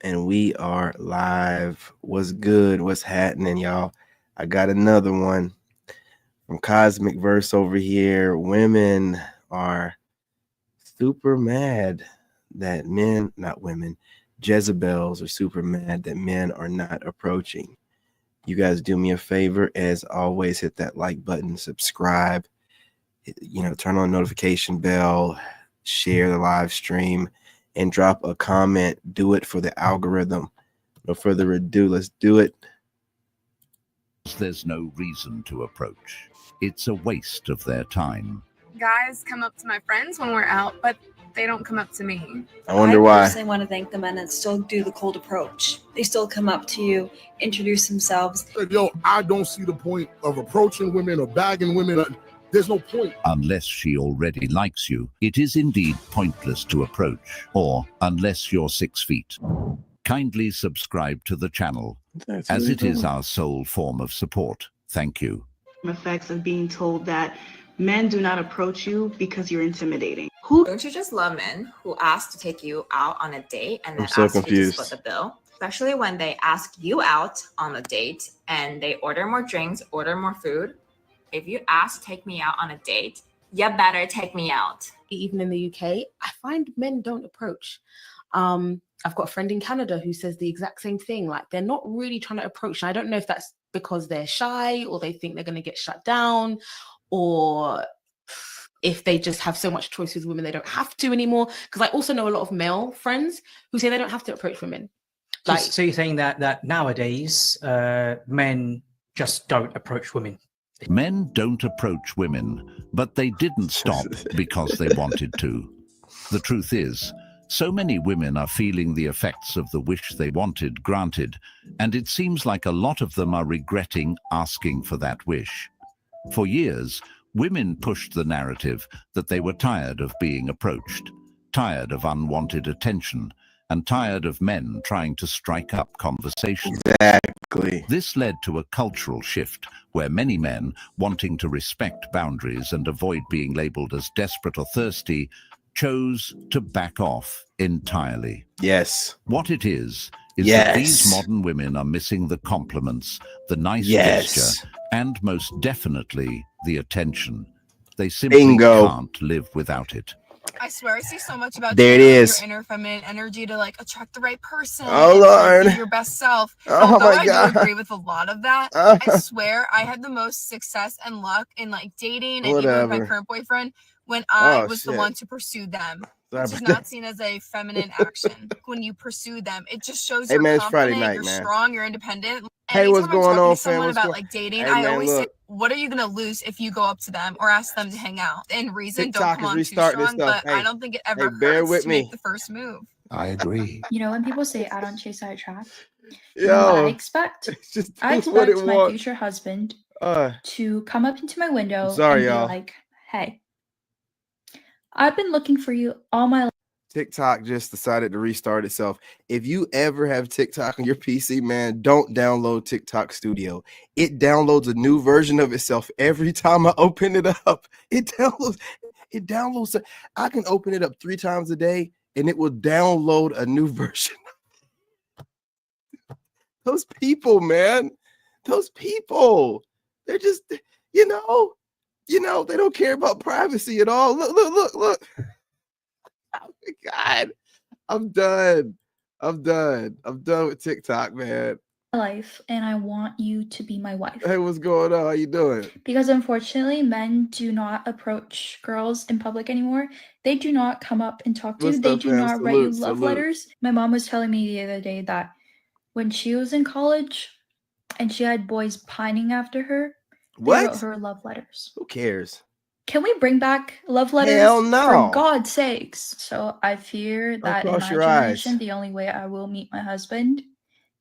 And we are live. What's good? What's happening, y'all? I got another one from Cosmic Verse over here. Women are super mad that men, not women, Jezebels are super mad that men are not approaching. You guys do me a favor, as always, hit that like button, subscribe, turn on the notification bell, share the live stream, and drop a comment. Do it for the algorithm. No further ado, let's do it. There's no reason to approach. It's a waste of their time. Guys come up to my friends when we're out, but they don't come up to me. I wonder why. I personally want to thank the men that still do the cold approach. They still come up to you, introduce themselves. Yo, I don't see the point of approaching women or bagging women. There's no point. Unless she already likes you, it is indeed pointless to approach, or unless you're 6 feet. Kindly subscribe to the channel, as it is our sole form of support. Thank you. Effects of being told that men do not approach you because you're intimidating. Don't you just love men who ask to take you out on a date and then ask you to split the bill? Especially when they ask you out on a date and they order more drinks, order more food. If you ask to take me out on a date, you better take me out. Even in the UK, I find men don't approach. I've got a friend in Canada who says the exact same thing. Like, they're not really trying to approach. And I don't know if that's because they're shy or they think they're going to get shut down, or if they just have so much choice with women they don't have to anymore. Because I also know a lot of male friends who say they don't have to approach women. Like, so you're saying that nowadays men just don't approach women? Men don't approach women, but they didn't stop because they wanted to. The truth is, so many women are feeling the effects of the wish they wanted granted, and it seems like a lot of them are regretting asking for that wish. For years, women pushed the narrative that they were tired of being approached, tired of unwanted attention, and tired of men trying to strike up conversations. Exactly. This led to a cultural shift where many men, wanting to respect boundaries and avoid being labeled as desperate or thirsty, chose to back off entirely. Yes. What it is that these modern women are missing the compliments, the nice gesture, and most definitely the attention. They simply can't live without it. I swear I see so much about your inner feminine energy to like attract the right person. Oh Lord, be your best self. Oh Although my God. I do agree with a lot of that. I swear I had the most success and luck in like dating and even with my current boyfriend when I was the one to pursue them. Which is not seen as a feminine action. When you pursue them, it just shows you're confident, you're strong, you're independent. Hey, what's going on, fam? Someone about like dating, I always say, what are you gonna lose if you go up to them or ask them to hang out? And reason don't come on too strong, but I don't think it ever hurts to make the first move. I agree. You know, when people say I don't chase, I attract. Yo, I expect my future husband to come up into my window and be like, hey, I've been looking for you all my life. TikTok just decided to restart itself. If you ever have TikTok on your PC, man, don't download TikTok Studio. It downloads a new version of itself every time I open it up. It downloads. I can open it up 3 times a day and it will download a new version. Those people, man, those people, they're just, they don't care about privacy at all. Look. Oh my God. I'm done with TikTok, man. Life, and I want you to be my wife. Hey, what's going on? How you doing? Because unfortunately, men do not approach girls in public anymore. They do not come up and talk to you. They do not write you love letters. My mom was telling me the other day that when she was in college and she had boys pining after her, they wrote her love letters. Who cares? Can we bring back love letters? Hell no. For God's sakes. So I fear that in my generation, the only way I will meet my husband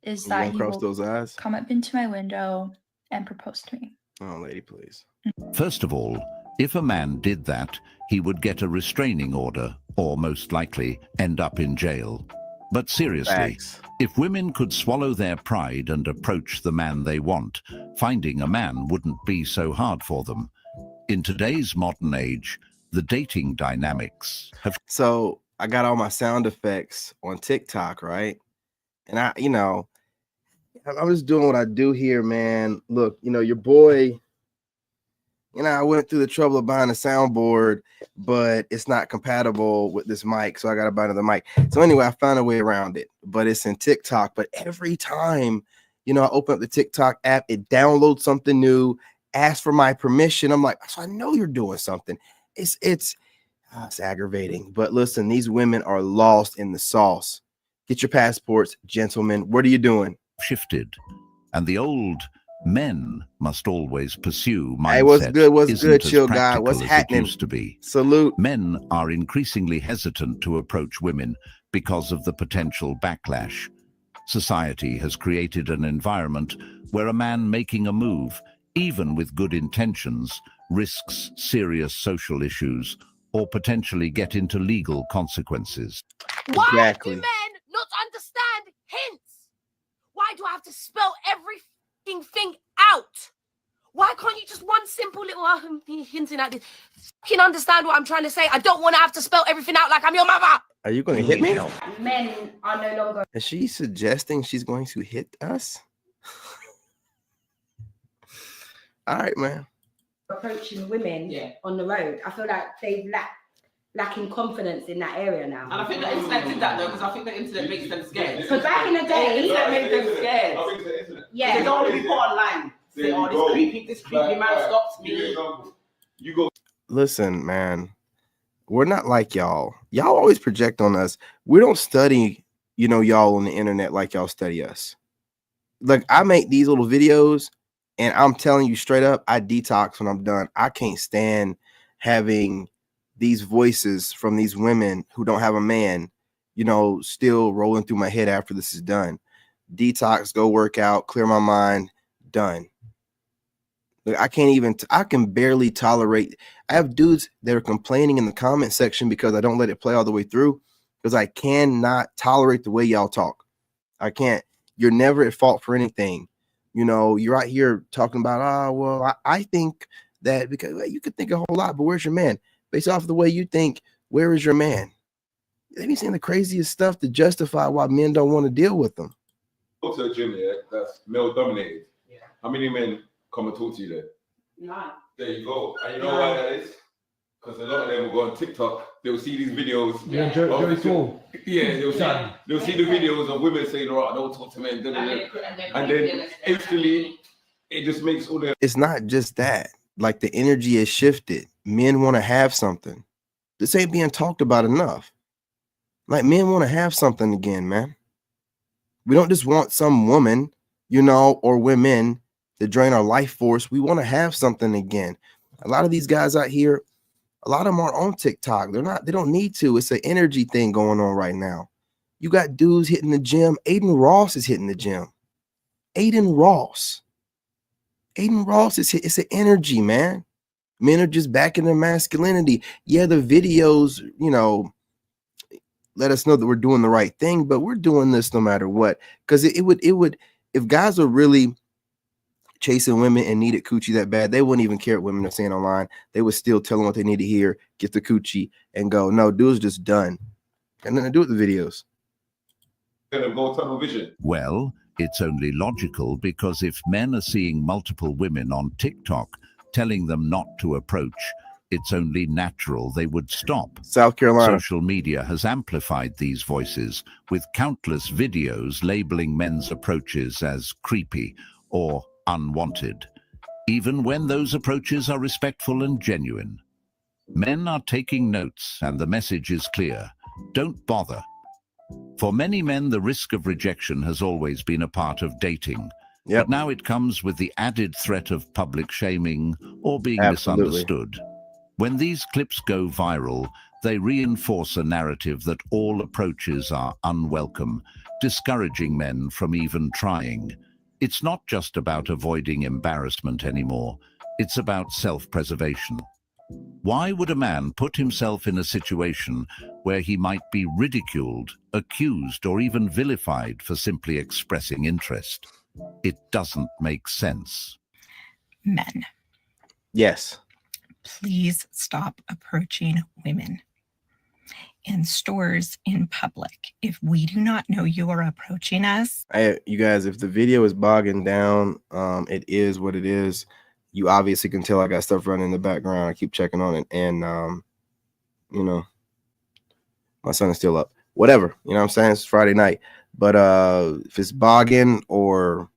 is that he will come up into my window and propose to me. Oh, lady, please. First of all, if a man did that, he would get a restraining order or most likely end up in jail. But seriously, if women could swallow their pride and approach the man they want, finding a man wouldn't be so hard for them. In today's modern age, the dating dynamics have... So I got all my sound effects on TikTok, right? And I'm just doing what I do here, man. Look, your boy, I went through the trouble of buying a soundboard, but it's not compatible with this mic, so I got to buy another mic. So anyway, I found a way around it, but it's in TikTok. But every time, I open up the TikTok app, it downloads something new, asks for my permission. I'm like, so I know you're doing something. It's aggravating. But listen, these women are lost in the sauce. Get your passports, gentlemen. What are you doing? Shifted, and the old men must always pursue mindset. Hey, what's good? What's isn't good, as chill guy? practical What's as happening? It used to be. Salute. Men are increasingly hesitant to approach women because of the potential backlash. Society has created an environment where a man making a move, even with good intentions, risks serious social issues or potentially get into legal consequences. Why Exactly. do men not understand hints? Why do I have to spell every fucking thing out? Why can't you just one simple little hinting at this? Fucking understand what I'm trying to say. I don't want to have to spell everything out like I'm your mother. Are you going to hit me? Men are no longer. Is she suggesting she's going to hit us? All right, man. Approaching women on the road. I feel like they've lacking confidence in that area now. And I think the internet did that though, because I think the internet makes them scared. Because back in the day, the internet made them scared. I think the internet. Yeah. They don't want to be put online. Say, oh, this creepy man stopped me. You go. Listen, man. We're not like y'all. Y'all always project on us. We don't study, y'all on the internet like y'all study us. Like, I make these little videos, and I'm telling you straight up, I detox when I'm done. I can't stand having these voices from these women who don't have a man, still rolling through my head after this is done. Detox, go work out, clear my mind, done. Like, I can barely tolerate. I have dudes that are complaining in the comment section because I don't let it play all the way through, because I cannot tolerate the way y'all talk. I can't. You're never at fault for anything. You're out here talking about, I think that, because you could think a whole lot, but where's your man? Based off of the way you think, where is your man? They be saying the craziest stuff to justify why men don't want to deal with them. Go to a gym, that's male dominated. Yeah. How many men come and talk to you there? None. There you go. And you know why that is? Because a lot of them will go on TikTok. They'll see these videos. Yeah, Joey Small. Yeah, they'll see the videos of women saying, "Oh, don't talk to men." And then instantly, it just makes all the. It's not just that. Like, the energy is shifted. Men want to have something. This ain't being talked about enough. Like, men want to have something again, man. We don't just want some woman, or women to drain our life force. We want to have something again. A lot of these guys out here, a lot of them are on TikTok. They don't need to. It's an energy thing going on right now. You got dudes hitting the gym. Aiden Ross is hitting the gym. Aiden Ross is it's an energy, man. Men are just back in their masculinity. Yeah, the videos, let us know that we're doing the right thing, but we're doing this no matter what. Because it would, if guys are really chasing women and needed coochie that bad, they wouldn't even care what women are saying online. They would still tell them what they need to hear, get the coochie, and go. No, dude's just done. And then they do with the videos. Go tunnel vision. Well, it's only logical, because if men are seeing multiple women on TikTok telling them not to approach, it's only natural they would stop. South Carolina. Social media has amplified these voices, with countless videos labeling men's approaches as creepy or unwanted, even when those approaches are respectful and genuine. Men are taking notes, and the message is clear: don't bother. For many men, the risk of rejection has always been a part of dating. But now it comes with the added threat of public shaming or being misunderstood. When these clips go viral, they reinforce a narrative that all approaches are unwelcome, discouraging men from even trying. It's not just about avoiding embarrassment anymore. It's about self-preservation. Why would a man put himself in a situation where he might be ridiculed, accused, or even vilified for simply expressing interest? It doesn't make sense. Men. Yes. Please stop approaching women. in stores in public. If we do not know you are approaching us. You guys, if the video is bogging down, it is what it is. You obviously can tell I got stuff running in the background. I keep checking on it, and you know, my son is still up. Whatever, you know what I'm saying? It's Friday night. But if it's bogging, or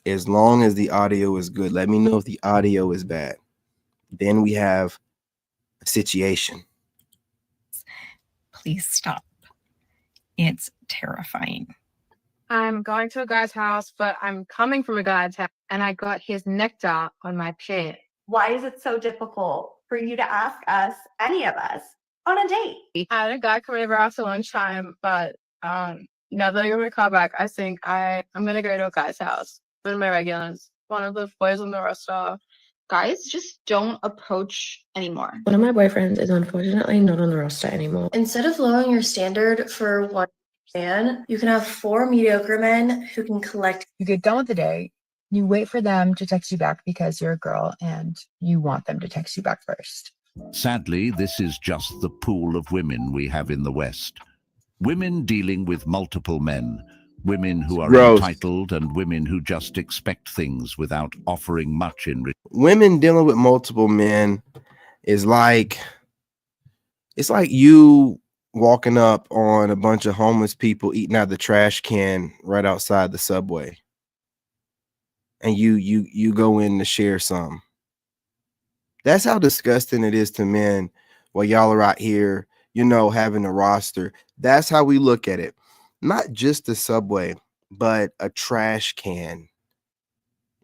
as long as the audio is good, let me know if the audio is bad. Then we have a situation. Please stop. It's terrifying. I'm going to a guy's house, but I'm coming from a guy's house, and I got his nectar on my pant. Why is it so difficult for you to ask us, any of us, on a date? I had a guy come over after lunchtime, but now that I'm going to call back, I think I'm going to go to a guy's house with my regulars. One of the boys on the roster. Guys just don't approach anymore. One of my boyfriends is unfortunately not on the roster anymore. Instead of lowering your standard for one man, you can have 4 mediocre men who can collect. You get done with the day, you wait for them to text you back because you're a girl and you want them to text you back first. Sadly, this is just the pool of women we have in the West. Women dealing with multiple men, women who are entitled, and women who just expect things without offering much in return. Women dealing with multiple men is like, it's like you walking up on a bunch of homeless people eating out of the trash can right outside the subway, and you go in to share some. That's how disgusting it is to men while y'all are out here, you know, having a roster. That's how we look at it. Not just the subway, but a trash can,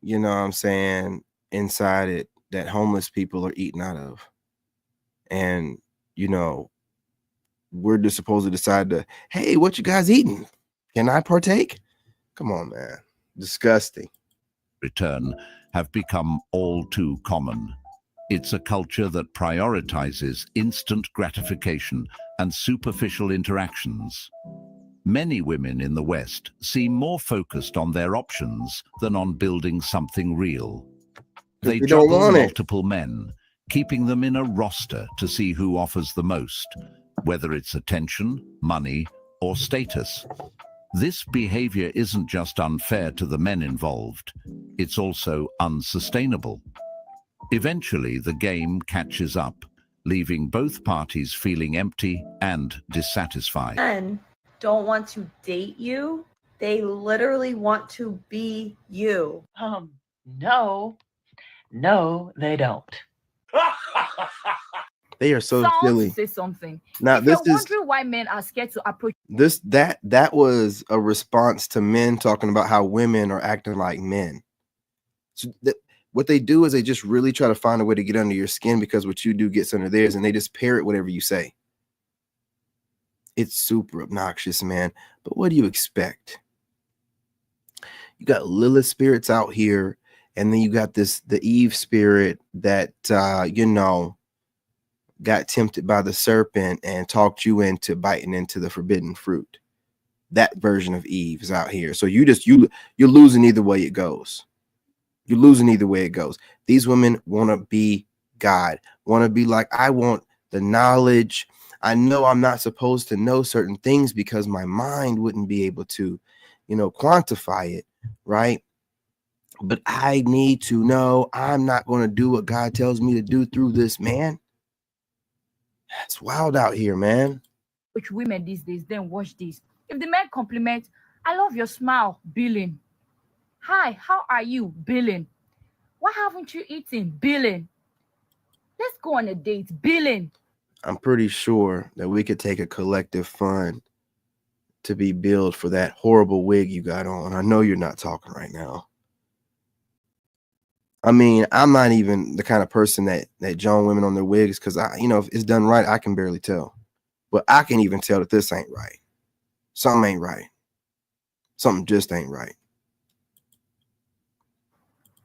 you know what I'm saying, inside it that homeless people are eating out of. And, you know, we're just supposed to decide to, hey, what you guys eating? Can I partake? Come on, man. Disgusting. Return have become all too common. It's a culture that prioritizes instant gratification and superficial interactions. Many women in the West seem more focused on their options than on building something real. They juggle multiple men, keeping them in a roster to see who offers the most, whether it's attention, money, or status. This behavior isn't just unfair to the men involved, it's also unsustainable. Eventually, the game catches up, leaving both parties feeling empty and dissatisfied. Men don't want to date you. They literally want to be you. No, they don't. They are so silly. Say something. Now, if this you're is wondering why men are scared to approach that was a response to men talking about how women are acting like men. So what they do is they just really try to find a way to get under your skin, because what you do gets under theirs, and they just parrot whatever you say. It's super obnoxious, man. But what do you expect? You got Lilith spirits out here, and then you got the Eve spirit that you know, got tempted by the serpent and talked you into biting into the forbidden fruit. That version of Eve is out here. So you're losing either way it goes. You're losing either way it goes. These women want to be God, want to be like, I want the knowledge. I know I'm not supposed to know certain things because my mind wouldn't be able to, you know, quantify it, right? But I need to know. I'm not going to do what God tells me to do through this man. It's wild out here, man. which women these days, then watch this. If the men compliment, I love your smile, billing. Hi, how are you, billing? Why haven't you eaten, billing? Let's go on a date, billing. I'm pretty sure that we could take a collective fund to be billed for that horrible wig you got on. I know you're not talking right now. I mean, I'm not even the kind of person that joan women on their wigs, because if it's done right, I can barely tell. But I can even tell that this ain't right. Something ain't right. Something just ain't right.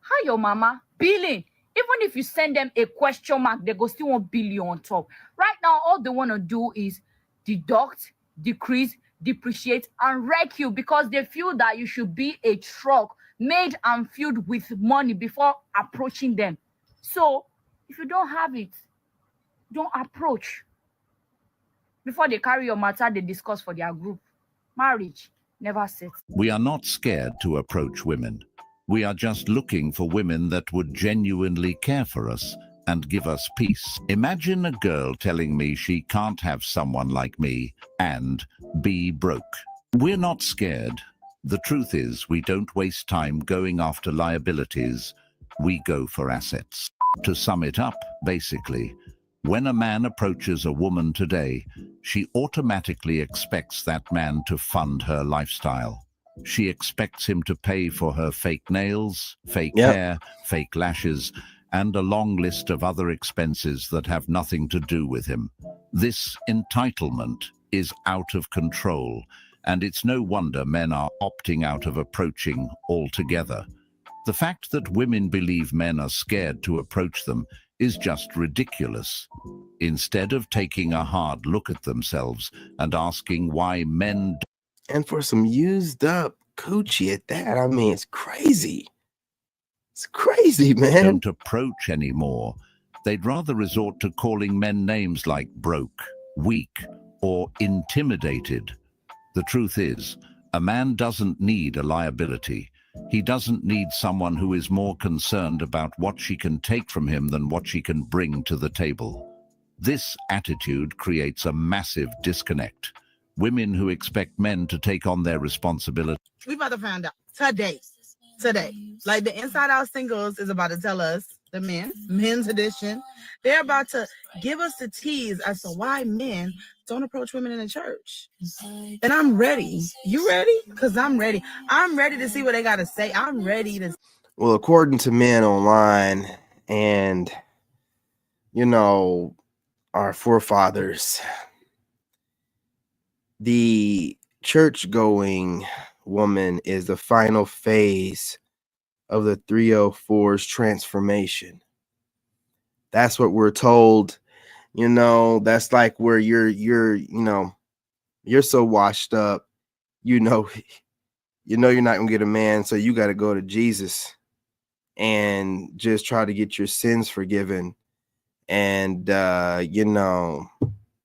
Hi, your mama, billing. Even if you send them a question mark, they go still want bill you on top. Right now, all they want to do is deduct, decrease, depreciate, and wreck you, because they feel that you should be a truck made and filled with money before approaching them. So if you don't have it, don't approach. Before they carry your matter, they discuss for their group. Marriage never sets. We are not scared to approach women. We are just looking for women that would genuinely care for us and give us peace. Imagine a girl telling me she can't have someone like me and be broke. We're not scared. The truth is, we don't waste time going after liabilities. We go for assets. To sum it up, basically, when a man approaches a woman today, she automatically expects that man to fund her lifestyle. She expects him to pay for her fake nails, fake hair, fake lashes, and a long list of other expenses that have nothing to do with him. This entitlement is out of control, and it's no wonder men are opting out of approaching altogether. The fact that women believe men are scared to approach them is just ridiculous. Instead of taking a hard look at themselves and asking why men... And for some used up coochie at that, I mean, it's crazy. It's crazy, man. Don't approach anymore. They'd rather resort to calling men names like broke, weak, or intimidated. The truth is, a man doesn't need a liability. He doesn't need someone who is more concerned about what she can take from him than what she can bring to the table. This attitude creates a massive disconnect. Women who expect men to take on their responsibility. We about to find out today. Like the Inside Out Singles is about to tell us, the men's edition, they're about to give us the tease as to why men don't approach women in the church. And I'm ready. You ready? Because I'm ready. I'm ready to see what they got to say. I'm ready to. Well, according to Men Online and, you know, our forefathers, the church-going woman is the final phase of the 304's transformation. That's what we're told. You know, that's like where you're so washed up, you're not gonna get a man, so you got to go to Jesus and just try to get your sins forgiven. And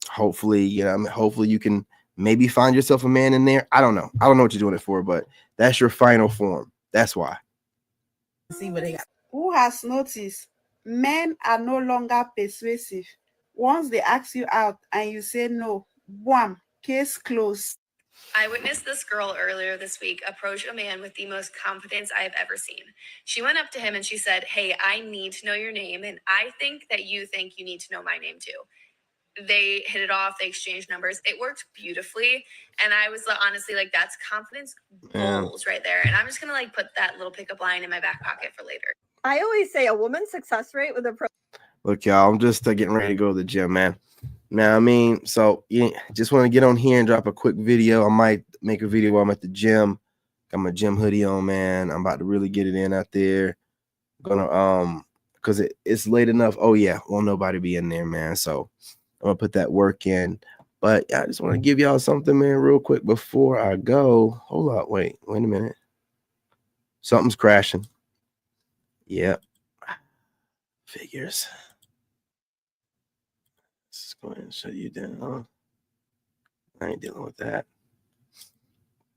hopefully you can maybe find yourself a man in there. I don't know what you're doing it for, but that's your final form. That's why. See what they got. Who has noticed men are no longer persuasive? Once they ask you out and you say no, wham, case closed. I witnessed this girl earlier this week approach a man with the most confidence I have ever seen. She went up to him and she said, "Hey, I need to know your name, and I think that you think you need to know my name too." They hit it off. They exchanged numbers. It worked beautifully. And I was honestly like, that's confidence goals right there. And I'm just going to put that little pickup line in my back pocket for later. I always say a woman's success rate with a pro. Look, y'all, I'm just getting ready to go to the gym, man. Now, I mean, so just want to get on here and drop a quick video. I might make a video while I'm at the gym. Got my gym hoodie on, man. I'm about to really get it in out there. Gonna because it's late enough. Oh yeah, won't nobody be in there, man. So I'm gonna put that work in. But I just want to give y'all something, man, real quick before I go. Hold up, wait a minute. Something's crashing. Yep. Figures. Let's go ahead and shut you down. I ain't dealing with that.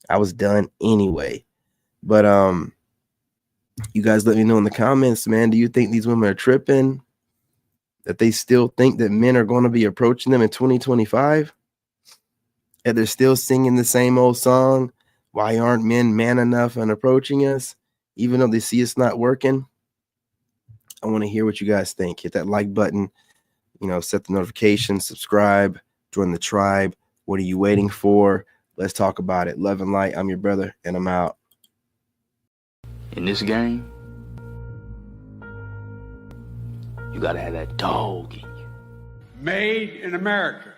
I was done anyway. But you guys let me know in the comments, man. Do you think these women are tripping? That they still think that men are going to be approaching them in 2025? That they're still singing the same old song? Why aren't men man enough and approaching us? Even though they see it's not working? I want to hear what you guys think. Hit that like button. Set the notifications, subscribe, join the tribe. What are you waiting for? Let's talk about it. Love and light. I'm your brother, and I'm out. In this game, you gotta have that dog in you. Made in America.